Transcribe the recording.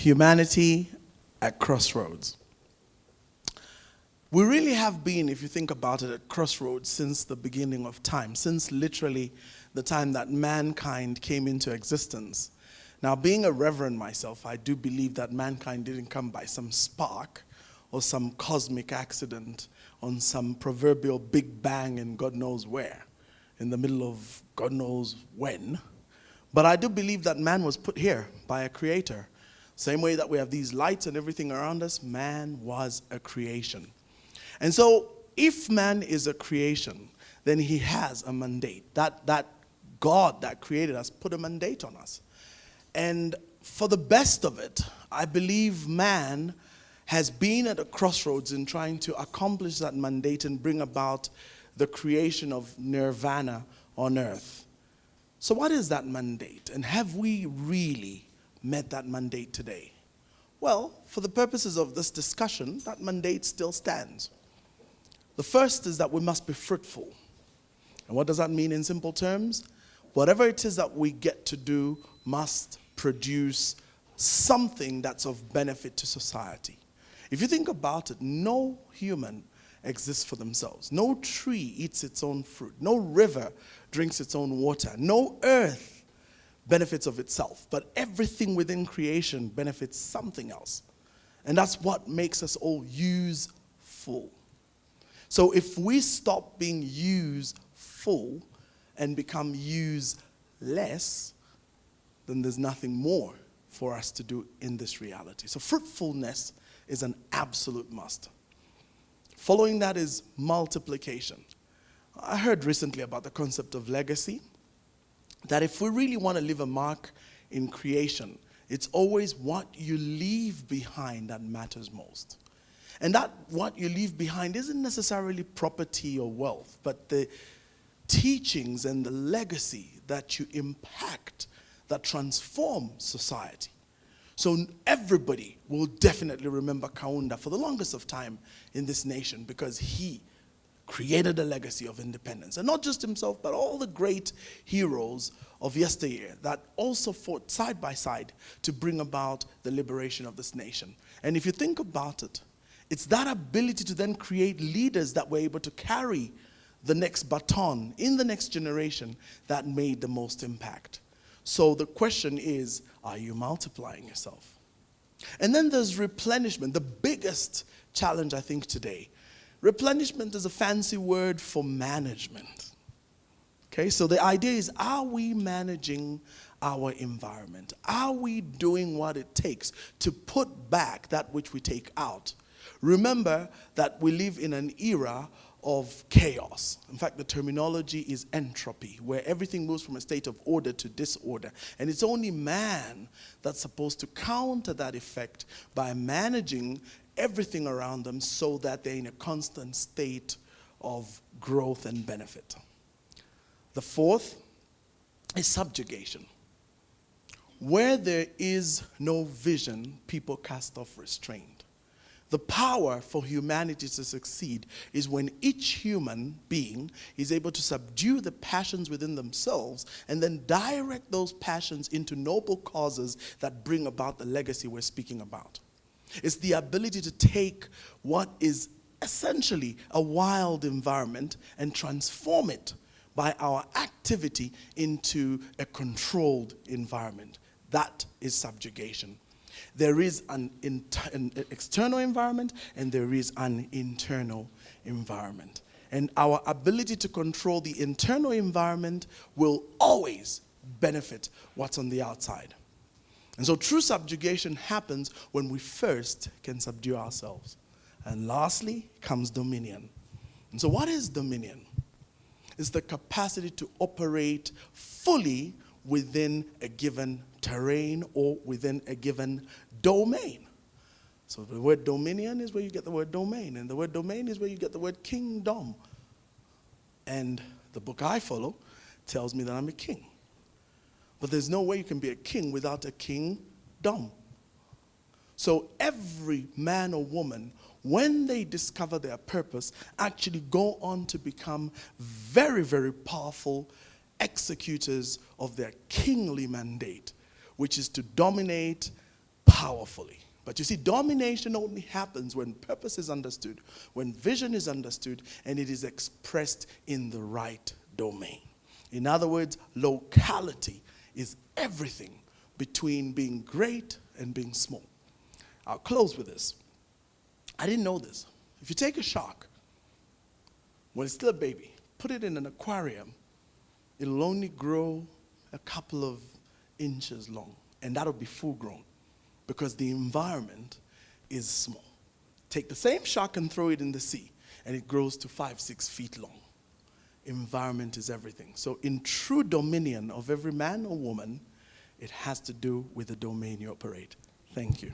Humanity at crossroads. We really have been, if you think about it, at crossroads since the beginning of time, since literally the time that mankind came into existence. Now, being a reverend myself, I do believe that mankind didn't come by some spark or some cosmic accident on some proverbial big bang in God knows where, in the middle of God knows when. But I do believe that man was put here by a creator. Same way that we have these lights and everything around us, man was a creation. And so, if man is a creation, then he has a mandate. That God that created us put a mandate on us. And for the best of it, I believe man has been at a crossroads in trying to accomplish that mandate and bring about the creation of nirvana on earth. So what is that mandate? And have we really met that mandate today? Well, for the purposes of this discussion, that mandate still stands. The first is that we must be fruitful. And what does that mean in simple terms? Whatever it is that we get to do must produce something that's of benefit to society. If you think about it, no human exists for themselves. No tree eats its own fruit. No river drinks its own water. No earth benefits of itself. But everything within creation benefits something else. And that's what makes us all useful. So if we stop being useful and become useless, then there's nothing more for us to do in this reality. So fruitfulness is an absolute must. Following that is multiplication. I heard recently about the concept of legacy, that if we really want to leave a mark in creation, it's always what you leave behind that matters most. And that what you leave behind isn't necessarily property or wealth, but the teachings and the legacy that you impact that transform society. So everybody will definitely remember Kaunda for the longest of time in this nation because he created a legacy of independence. And not just himself, but all the great heroes of yesteryear that also fought side by side to bring about the liberation of this nation. And if you think about it, it's that ability to then create leaders that were able to carry the next baton in the next generation that made the most impact. So the question is, are you multiplying yourself? And then there's replenishment, the biggest challenge I think today. Replenishment is a fancy word for management. Okay, so the idea is, are we managing our environment? Are we doing what it takes to put back that which we take out? Remember that we live in an era of chaos. In fact, the terminology is entropy, where everything moves from a state of order to disorder. And it's only man that's supposed to counter that effect by managing everything around them so that they're in a constant state of growth and benefit. The fourth is subjugation. Where there is no vision, people cast off restraint. The power for humanity to succeed is when each human being is able to subdue the passions within themselves and then direct those passions into noble causes that bring about the legacy we're speaking about. It's the ability to take what is essentially a wild environment and transform it by our activity into a controlled environment. That is subjugation. There is an external environment and there is an internal environment. And our ability to control the internal environment will always benefit what's on the outside. And so true subjugation happens when we first can subdue ourselves. And lastly comes dominion. And so what is dominion? It's the capacity to operate fully within a given terrain or within a given domain. So the word dominion is where you get the word domain, and the word domain is where you get the word kingdom. And the book I follow tells me that I'm a king. But there's no way you can be a king without a kingdom. So every man or woman, when they discover their purpose, actually go on to become very, very powerful executors of their kingly mandate, which is to dominate, powerfully. But you see, domination only happens when purpose is understood, when vision is understood, and it is expressed in the right domain. In other words, locality is everything between being great and being small. I'll close with this. I didn't know this. If you take a shark, when it's still a baby, put it in an aquarium, it'll only grow a couple of inches long, and that'll be full grown because the environment is small. Take the same shark and throw it in the sea, and it grows to 5-6 feet long. Environment is everything. So in true dominion of every man or woman, it has to do with the domain you operate. Thank you.